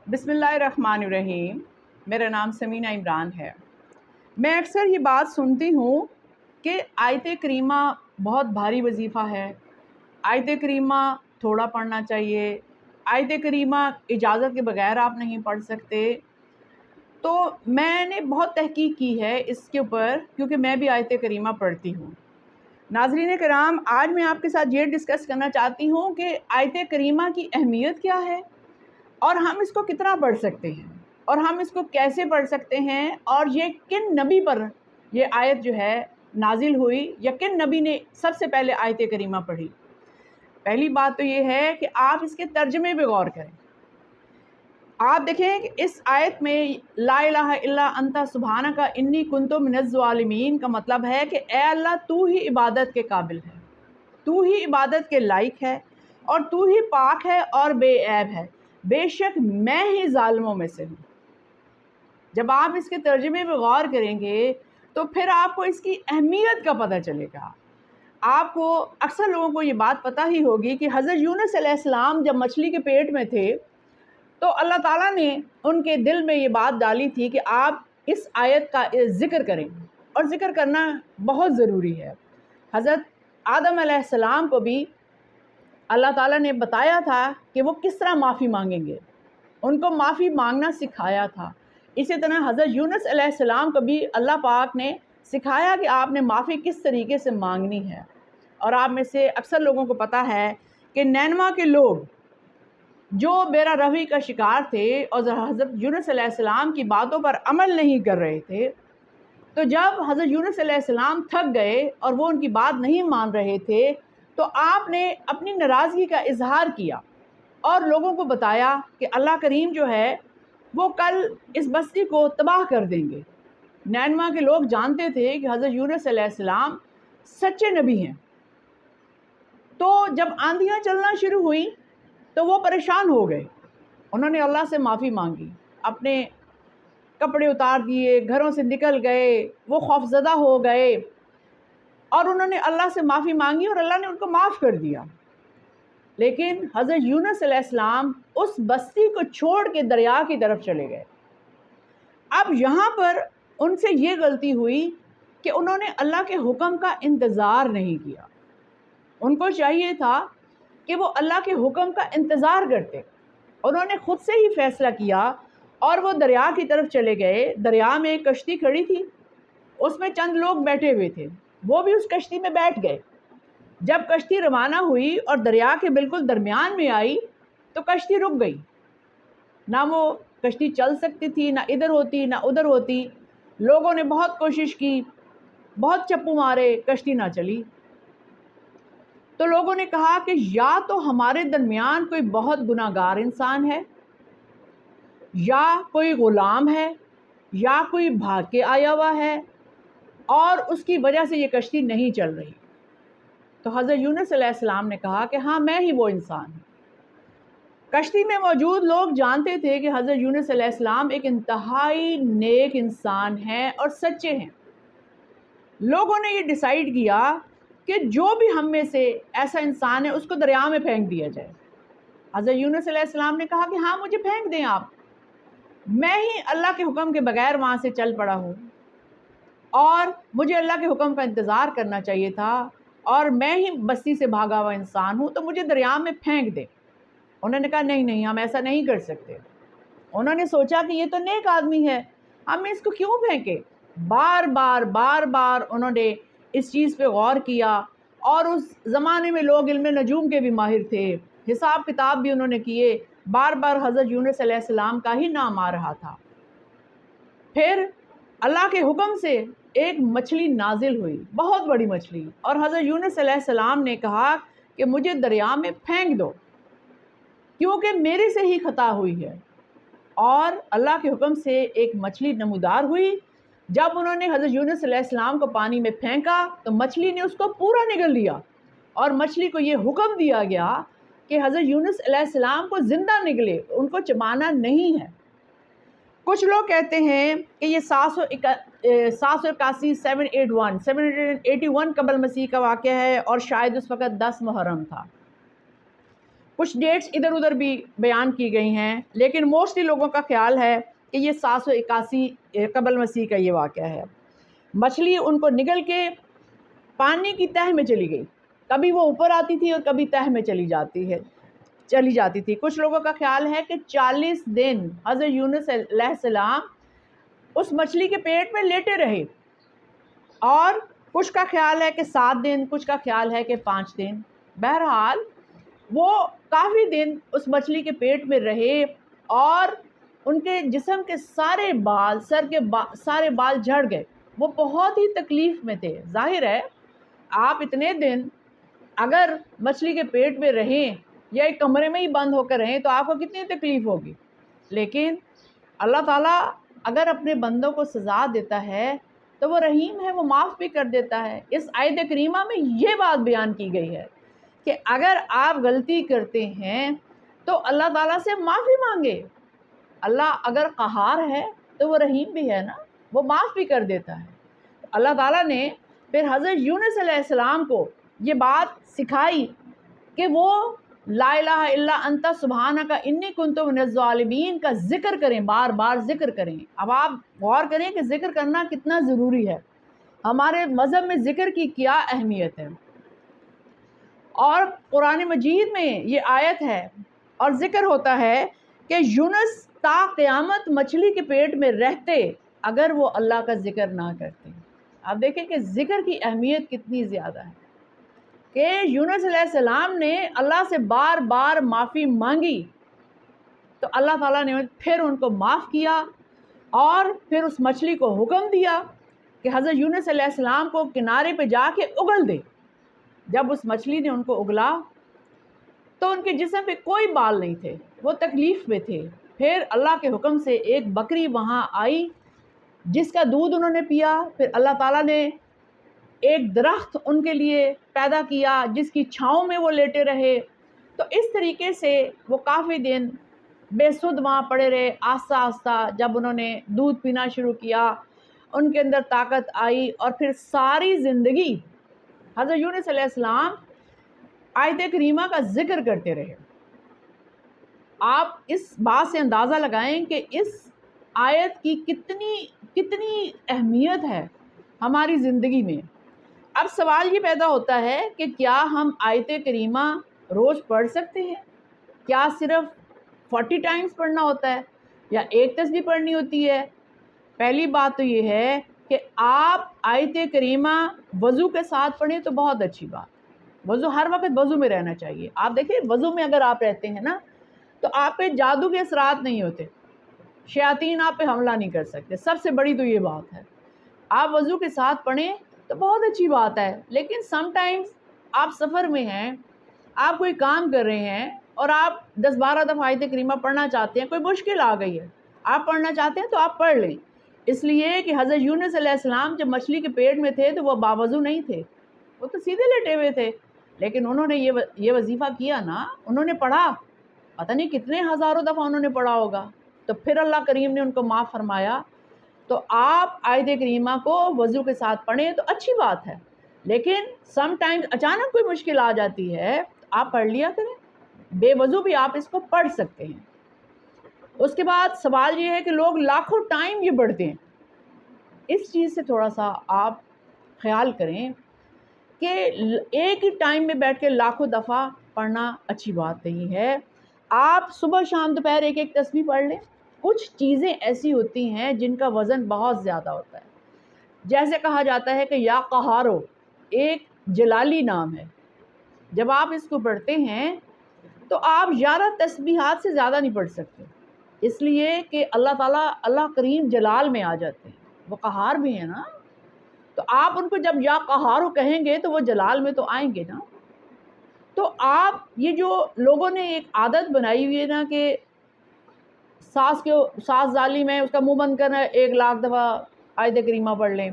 بسم اللہ الرحمن الرحیم۔ میرا نام سمینہ عمران ہے۔ میں اکثر یہ بات سنتی ہوں کہ آیت کریمہ بہت بھاری وظیفہ ہے، آیت کریمہ تھوڑا پڑھنا چاہیے، آیت کریمہ اجازت کے بغیر آپ نہیں پڑھ سکتے۔ تو میں نے بہت تحقیق کی ہے اس کے اوپر، کیونکہ میں بھی آیت کریمہ پڑھتی ہوں۔ ناظرین کرام، آج میں آپ کے ساتھ یہ ڈسکس کرنا چاہتی ہوں کہ آیت کریمہ کی اہمیت کیا ہے، اور ہم اس کو کتنا پڑھ سکتے ہیں، اور ہم اس کو کیسے پڑھ سکتے ہیں، اور یہ کن نبی پر یہ آیت جو ہے نازل ہوئی، یا کن نبی نے سب سے پہلے آیت کریمہ پڑھی۔ پہلی بات تو یہ ہے کہ آپ اس کے ترجمے پہ غور کریں۔ آپ دیکھیں کہ اس آیت میں لا الہ الا انت سبحانک انی کنت من الظالمین کا مطلب ہے کہ اے اللہ تو ہی عبادت کے قابل ہے، تو ہی عبادت کے لائق ہے، اور تو ہی پاک ہے اور بے عیب ہے، بے شک میں ہی ظالموں میں سے ہوں۔ جب آپ اس کے ترجمے پہ غور کریں گے تو پھر آپ کو اس کی اہمیت کا پتہ چلے گا۔ آپ کو اکثر لوگوں کو یہ بات پتہ ہی ہوگی کہ حضرت یونس علیہ السلام جب مچھلی کے پیٹ میں تھے تو اللہ تعالیٰ نے ان کے دل میں یہ بات ڈالی تھی کہ آپ اس آیت کا ذکر کریں، اور ذکر کرنا بہت ضروری ہے۔ حضرت آدم علیہ السلام کو بھی اللہ تعالیٰ نے بتایا تھا کہ وہ کس طرح معافی مانگیں گے، ان کو معافی مانگنا سکھایا تھا۔ اسی طرح حضرت یونس علیہ السلام کو بھی اللہ پاک نے سکھایا کہ آپ نے معافی کس طریقے سے مانگنی ہے۔ اور آپ میں سے اکثر لوگوں کو پتہ ہے کہ نینوا کے لوگ جو بیرا روی کا شکار تھے اور حضرت یونس علیہ السلام کی باتوں پر عمل نہیں کر رہے تھے، تو جب حضرت یونس علیہ السلام تھک گئے اور وہ ان کی بات نہیں مان رہے تھے تو آپ نے اپنی ناراضگی کا اظہار کیا اور لوگوں کو بتایا کہ اللہ کریم جو ہے وہ کل اس بستی کو تباہ کر دیں گے۔ نینوا کے لوگ جانتے تھے کہ حضرت یونس علیہ السلام سچے نبی ہیں، تو جب آندھیاں چلنا شروع ہوئی تو وہ پریشان ہو گئے، انہوں نے اللہ سے معافی مانگی، اپنے کپڑے اتار دیے، گھروں سے نکل گئے، وہ خوفزدہ ہو گئے، اور انہوں نے اللہ سے معافی مانگی اور اللہ نے ان کو معاف کر دیا۔ لیکن حضرت یونس علیہ السلام اس بستی کو چھوڑ کے دریا کی طرف چلے گئے۔ اب یہاں پر ان سے یہ غلطی ہوئی کہ انہوں نے اللہ کے حکم کا انتظار نہیں کیا۔ ان کو چاہیے تھا کہ وہ اللہ کے حکم کا انتظار کرتے، انہوں نے خود سے ہی فیصلہ کیا اور وہ دریا کی طرف چلے گئے۔ دریا میں ایک کشتی کھڑی تھی، اس میں چند لوگ بیٹھے ہوئے تھے، وہ بھی اس کشتی میں بیٹھ گئے۔ جب کشتی روانہ ہوئی اور دریا کے بالکل درمیان میں آئی تو کشتی رک گئی، نہ وہ کشتی چل سکتی تھی، نہ ادھر ہوتی نہ ادھر ہوتی۔ لوگوں نے بہت کوشش کی، بہت چپو مارے، کشتی نہ چلی۔ تو لوگوں نے کہا کہ یا تو ہمارے درمیان کوئی بہت گناہ گار انسان ہے، یا کوئی غلام ہے، یا کوئی بھاگ کے آیا ہوا ہے، اور اس کی وجہ سے یہ کشتی نہیں چل رہی۔ تو حضرت یونس علیہ السلام نے کہا کہ ہاں، میں ہی وہ انسان ہوں۔ کشتی میں موجود لوگ جانتے تھے کہ حضرت یونس علیہ السلام ایک انتہائی نیک انسان ہیں اور سچے ہیں۔ لوگوں نے یہ ڈیسائیڈ کیا کہ جو بھی ہم میں سے ایسا انسان ہے اس کو دریا میں پھینک دیا جائے۔ حضرت یونس علیہ السلام نے کہا کہ ہاں، مجھے پھینک دیں آپ، میں ہی اللہ کے حکم کے بغیر وہاں سے چل پڑا ہوں، اور مجھے اللہ کے حکم کا انتظار کرنا چاہیے تھا، اور میں ہی بستی سے بھاگا ہوا انسان ہوں، تو مجھے دریا میں پھینک دیں۔ انہوں نے کہا نہیں نہیں، ہم ایسا نہیں کر سکتے۔ انہوں نے سوچا کہ یہ تو نیک آدمی ہے، ہم اس کو کیوں پھینکے۔ بار بار انہوں نے اس چیز پہ غور کیا، اور اس زمانے میں لوگ علم نجوم کے بھی ماہر تھے، حساب کتاب بھی انہوں نے کیے، بار بار حضرت یونس علیہ السلام کا ہی نام آ رہا تھا۔ پھر اللہ کے حکم سے ایک مچھلی نازل ہوئی، بہت بڑی مچھلی، اور حضرت یونس علیہ السلام نے کہا کہ مجھے دریا میں پھینک دو، کیونکہ میرے سے ہی خطا ہوئی ہے۔ اور اللہ کے حکم سے ایک مچھلی نمودار ہوئی۔ جب انہوں نے حضرت یونس علیہ السلام کو پانی میں پھینکا تو مچھلی نے اس کو پورا نگل لیا، اور مچھلی کو یہ حکم دیا گیا کہ حضرت یونس علیہ السلام کو زندہ نگلے، ان کو چبانا نہیں ہے۔ کچھ لوگ کہتے ہیں کہ یہ 781 781 قبل مسیح کا واقعہ ہے، اور شاید اس وقت 10 محرم تھا۔ کچھ ڈیٹس ادھر ادھر بھی بیان کی گئی ہیں، لیکن موسٹلی لوگوں کا خیال ہے کہ یہ 781 قبل مسیح کا یہ واقعہ ہے۔ مچھلی ان کو نگل کے پانی کی تہہ میں چلی گئی، کبھی وہ اوپر آتی تھی اور کبھی تہہ میں چلی جاتی تھی۔ کچھ لوگوں کا خیال ہے کہ 40 دن حضرت یونس علیہ السلام اس مچھلی کے پیٹ میں لیٹے رہے، اور کچھ کا خیال ہے کہ 7 دن، کچھ کا خیال ہے کہ 5 دن۔ بہرحال وہ کافی دن اس مچھلی کے پیٹ میں رہے، اور ان کے جسم کے سارے بال، سر کے سارے بال جھڑ گئے۔ وہ بہت ہی تکلیف میں تھے۔ ظاہر ہے آپ اتنے دن اگر مچھلی کے پیٹ میں رہیں یا ایک کمرے میں ہی بند ہو کر رہیں تو آپ کو کتنی تکلیف ہوگی، لیکن اللہ تعالیٰ اگر اپنے بندوں کو سزا دیتا ہے تو وہ رحیم ہے، وہ معاف بھی کر دیتا ہے۔ اس آیت کریمہ میں یہ بات بیان کی گئی ہے کہ اگر آپ غلطی کرتے ہیں تو اللہ تعالیٰ سے معافی مانگے۔ اللہ اگر قہار ہے تو وہ رحیم بھی ہے نا، وہ معاف بھی کر دیتا ہے۔ اللہ تعالیٰ نے پھر حضرت یونس علیہ السلام کو یہ بات سکھائی کہ وہ لا الہ الا انت سبحانک انی کنت من الظالمین کا ذکر کریں، بار بار ذکر کریں۔ اب آپ غور کریں کہ ذکر کرنا کتنا ضروری ہے، ہمارے مذہب میں ذکر کی کیا اہمیت ہے، اور قرآن مجید میں یہ آیت ہے اور ذکر ہوتا ہے کہ یونس تا قیامت مچھلی کے پیٹ میں رہتے اگر وہ اللہ کا ذکر نہ کرتے۔ آپ دیکھیں کہ ذکر کی اہمیت کتنی زیادہ ہے کہ یونس علیہ السلام نے اللہ سے بار بار معافی مانگی تو اللہ تعالیٰ نے پھر ان کو معاف کیا، اور پھر اس مچھلی کو حکم دیا کہ حضرت یونس علیہ السلام کو کنارے پہ جا کے اگل دے۔ جب اس مچھلی نے ان کو اگلا تو ان کے جسم پہ کوئی بال نہیں تھے، وہ تکلیف میں تھے۔ پھر اللہ کے حکم سے ایک بکری وہاں آئی جس کا دودھ انہوں نے پیا، پھر اللہ تعالیٰ نے ایک درخت ان کے لیے پیدا کیا جس کی چھاؤں میں وہ لیٹے رہے۔ تو اس طریقے سے وہ کافی دن بے سدھ وہاں پڑے رہے۔ آہستہ آہستہ جب انہوں نے دودھ پینا شروع کیا ان کے اندر طاقت آئی، اور پھر ساری زندگی حضرت یونس علیہ السلام آیت کریمہ کا ذکر کرتے رہے۔ آپ اس بات سے اندازہ لگائیں کہ اس آیت کی کتنی اہمیت ہے ہماری زندگی میں۔ اب سوال یہ پیدا ہوتا ہے کہ کیا ہم آیت کریمہ روز پڑھ سکتے ہیں؟ کیا صرف 40 ٹائمز پڑھنا ہوتا ہے یا ایک تسبیح پڑھنی ہوتی ہے؟ پہلی بات تو یہ ہے کہ آپ آیت کریمہ وضو کے ساتھ پڑھیں تو بہت اچھی بات۔ وضو ہر وقت وضو میں رہنا چاہیے۔ آپ دیکھیں وضو میں اگر آپ رہتے ہیں نا تو آپ پہ جادو کے اثرات نہیں ہوتے، شیاطین آپ پہ حملہ نہیں کر سکتے۔ سب سے بڑی تو یہ بات ہے۔ آپ وضو کے ساتھ پڑھیں تو بہت اچھی بات ہے، لیکن سم ٹائمز آپ سفر میں ہیں، آپ کوئی کام کر رہے ہیں اور آپ 10-12 دفعہ آیت کریمہ پڑھنا چاہتے ہیں، کوئی مشکل آ گئی ہے، آپ پڑھنا چاہتے ہیں تو آپ پڑھ لیں۔ اس لیے کہ حضرت یونس علیہ السلام جب مچھلی کے پیٹ میں تھے تو وہ باوضو نہیں تھے، وہ تو سیدھے لیٹے ہوئے تھے، لیکن انہوں نے یہ وظیفہ کیا نا، انہوں نے پڑھا، پتہ نہیں کتنے ہزاروں دفعہ انہوں نے پڑھا ہوگا، تو پھر اللہ کریم نے ان کو معاف فرمایا۔ تو آپ آیت کریمہ کو وضو کے ساتھ پڑھیں تو اچھی بات ہے، لیکن سم ٹائم اچانک کوئی مشکل آ جاتی ہے آپ پڑھ لیا کریں، بے وضو بھی آپ اس کو پڑھ سکتے ہیں۔ اس کے بعد سوال یہ ہے کہ لوگ لاکھوں ٹائم یہ پڑھتے ہیں، اس چیز سے تھوڑا سا آپ خیال کریں کہ ایک ہی ٹائم میں بیٹھ کے لاکھوں دفعہ پڑھنا اچھی بات نہیں ہے۔ آپ صبح شام دوپہر ایک ایک تسبیح پڑھ لیں۔ کچھ چیزیں ایسی ہوتی ہیں جن کا وزن بہت زیادہ ہوتا ہے، جیسے کہا جاتا ہے کہ یا قہارو ایک جلالی نام ہے، جب آپ اس کو پڑھتے ہیں تو آپ 11 تسبیحات سے زیادہ نہیں پڑھ سکتے، اس لیے کہ اللہ تعالیٰ اللہ کریم جلال میں آ جاتے ہیں، وہ قہار بھی ہیں نا، تو آپ ان کو جب یا قہارو کہیں گے تو وہ جلال میں تو آئیں گے نا۔ تو آپ یہ جو لوگوں نے ایک عادت بنائی ہوئی ہے نا کہ ساس ظالم ہے اس کا منہ بند کرنا 1,00,000 دفعہ آیت کریمہ پڑھ لیں،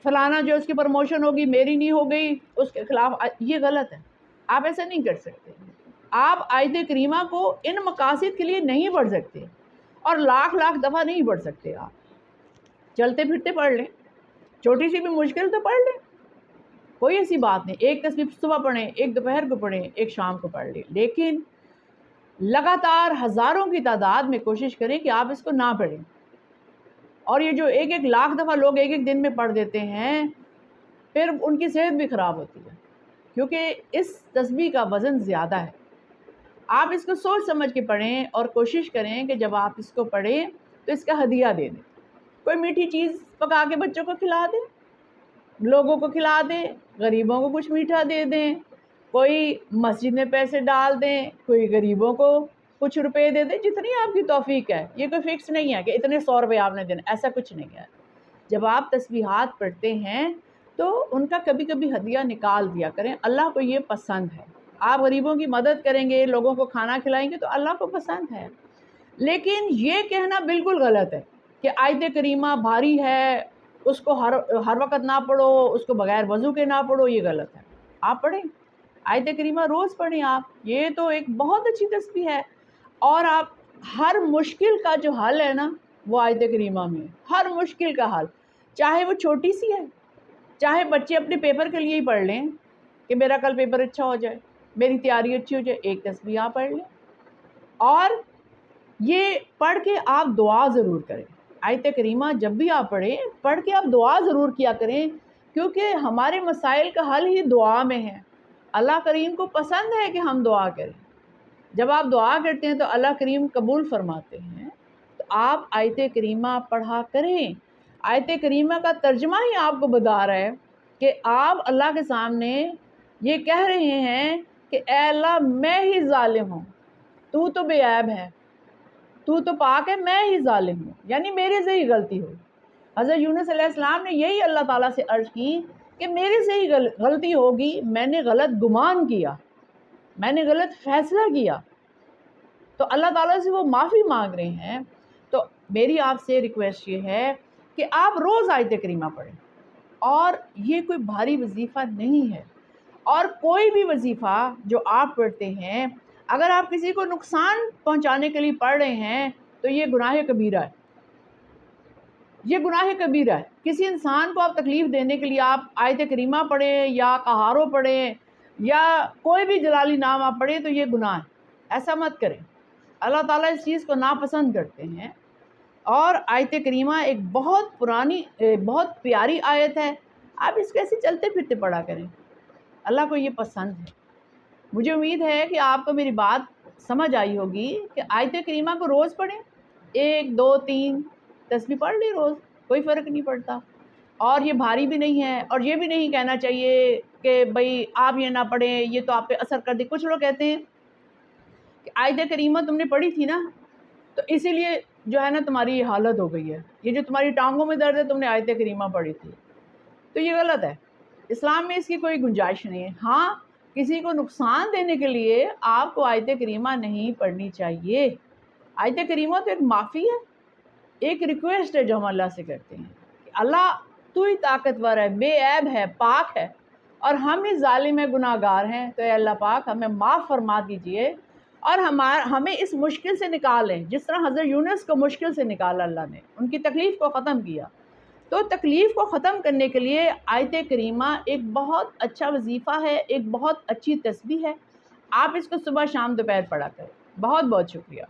فلانا جو اس کی پروموشن ہوگی میری نہیں ہو گئی اس کے خلاف، یہ غلط ہے، آپ ایسا نہیں کر سکتے۔ آپ آیت کریمہ کو ان مقاصد کے لیے نہیں پڑھ سکتے، اور لاکھ دفعہ نہیں پڑھ سکتے، آپ چلتے پھرتے پڑھ لیں، چھوٹی سی بھی مشکل تو پڑھ لیں۔ کوئی ایسی بات نہیں، ایک تسبیح صبح پڑھیں، ایک دوپہر کو پڑھیں، ایک شام کو پڑھ لیں، لیکن لگاتار ہزاروں کی تعداد میں کوشش کریں کہ آپ اس کو نہ پڑھیں۔ اور یہ جو ایک ایک لاکھ دفعہ لوگ ایک ایک دن میں پڑھ دیتے ہیں، پھر ان کی صحت بھی خراب ہوتی ہے، کیونکہ اس تسبیح کا وزن زیادہ ہے۔ آپ اس کو سوچ سمجھ کے پڑھیں اور کوشش کریں کہ جب آپ اس کو پڑھیں تو اس کا ہدیہ دے دیں، کوئی میٹھی چیز پکا کے بچوں کو کھلا دیں، لوگوں کو کھلا دیں، غریبوں کو کچھ میٹھا دے دیں، کوئی مسجد میں پیسے ڈال دیں، کوئی غریبوں کو کچھ روپے دے دیں، جتنی آپ کی توفیق ہے۔ یہ کوئی فکس نہیں ہے کہ اتنے 100 روپے آپ نے دینا، ایسا کچھ نہیں ہے۔ جب آپ تسبیحات پڑھتے ہیں تو ان کا کبھی کبھی ہدیہ نکال دیا کریں، اللہ کو یہ پسند ہے۔ آپ غریبوں کی مدد کریں گے، لوگوں کو کھانا کھلائیں گے تو اللہ کو پسند ہے۔ لیکن یہ کہنا بالکل غلط ہے کہ آیت کریمہ بھاری ہے، اس کو ہر وقت نہ پڑھو، اس کو بغیر وضو کے نہ پڑھو، یہ غلط ہے۔ آپ پڑھیں، آیت کریمہ روز پڑھیں آپ، یہ تو ایک بہت اچھی تسبیح ہے۔ اور آپ ہر مشکل کا جو حل ہے نا، وہ آیت کریمہ میں، ہر مشکل کا حل، چاہے وہ چھوٹی سی ہے، چاہے بچے اپنے پیپر کے لیے ہی پڑھ لیں کہ میرا کل پیپر اچھا ہو جائے، میری تیاری اچھی ہو جائے، ایک تسبیح آپ پڑھ لیں۔ اور یہ پڑھ کے آپ دعا ضرور کریں، آیت کریمہ جب بھی آپ پڑھیں، پڑھ کے آپ دعا ضرور کیا کریں، کیونکہ ہمارے مسائل کا حل ہی دعا میں ہے۔ اللہ کریم کو پسند ہے کہ ہم دعا کریں۔ جب آپ دعا کرتے ہیں تو اللہ کریم قبول فرماتے ہیں۔ تو آپ آیت کریمہ پڑھا کریں۔ آیت کریمہ کا ترجمہ ہی آپ کو بتا رہا ہے کہ آپ اللہ کے سامنے یہ کہہ رہے ہیں کہ اے اللہ میں ہی ظالم ہوں، تو تو بے عیب ہے، تو تو پاک ہے، میں ہی ظالم ہوں، یعنی میرے سے ہی غلطی ہوئی۔ حضرت یونس علیہ السلام نے یہی اللہ تعالیٰ سے عرض کی کہ میرے سے ہی غلطی ہوگی، میں نے غلط گمان کیا، میں نے غلط فیصلہ کیا۔ تو اللہ تعالیٰ سے وہ معافی مانگ رہے ہیں۔ تو میری آپ سے ریکویسٹ یہ ہے کہ آپ روز آیت کریمہ پڑھیں، اور یہ کوئی بھاری وظیفہ نہیں ہے۔ اور کوئی بھی وظیفہ جو آپ پڑھتے ہیں، اگر آپ کسی کو نقصان پہنچانے کے لیے پڑھ رہے ہیں تو یہ گناہ کبیرہ ہے، یہ گناہ کبیرہ ہے۔ کسی انسان کو آپ تکلیف دینے کے لیے آپ آیت کریمہ پڑھیں یا قہارو پڑھیں یا کوئی بھی جلالی نام آپ پڑھیں تو یہ گناہ ہے، ایسا مت کریں۔ اللہ تعالیٰ اس چیز کو ناپسند کرتے ہیں۔ اور آیت کریمہ ایک بہت پرانی بہت پیاری آیت ہے، آپ اس کو ایسے چلتے پھرتے پڑھا کریں، اللہ کو یہ پسند ہے۔ مجھے امید ہے کہ آپ کو میری بات سمجھ آئی ہوگی کہ آیت کریمہ کو روز پڑھیں، 1 2 3 تسبیح پڑھ لیں روز، کوئی فرق نہیں پڑتا، اور یہ بھاری بھی نہیں ہے۔ اور یہ بھی نہیں کہنا چاہیے کہ بھئی آپ یہ نہ پڑھیں، یہ تو آپ پہ اثر کر دے۔ کچھ لوگ کہتے ہیں کہ آیت کریمہ تم نے پڑھی تھی نا، تو اسی لیے جو ہے نا تمہاری یہ حالت ہو گئی ہے، یہ جو تمہاری ٹانگوں میں درد ہے تم نے آیت کریمہ پڑھی تھی۔ تو یہ غلط ہے، اسلام میں اس کی کوئی گنجائش نہیں ہے۔ ہاں، کسی کو نقصان دینے کے لیے آپ کو آیت کریمہ نہیں پڑھنی چاہیے۔ آیت کریمہ تو ایک معافی ہے، ایک ریکویسٹ ہے جو ہم اللہ سے کرتے ہیں کہ اللہ تو ہی طاقتور ہے، بے عیب ہے، پاک ہے، اور ہم ہی ظالم ہیں، گناہ گار ہیں، تو اے اللہ پاک ہمیں معاف فرما دیجئے اور ہمیں اس مشکل سے نکالیں، جس طرح حضرت یونس کو مشکل سے نکالا اللہ نے، ان کی تکلیف کو ختم کیا۔ تو تکلیف کو ختم کرنے کے لیے آیت کریمہ ایک بہت اچھا وظیفہ ہے، ایک بہت اچھی تسبیح ہے۔ آپ اس کو صبح شام دوپہر پڑھا کریں۔ بہت بہت شکریہ۔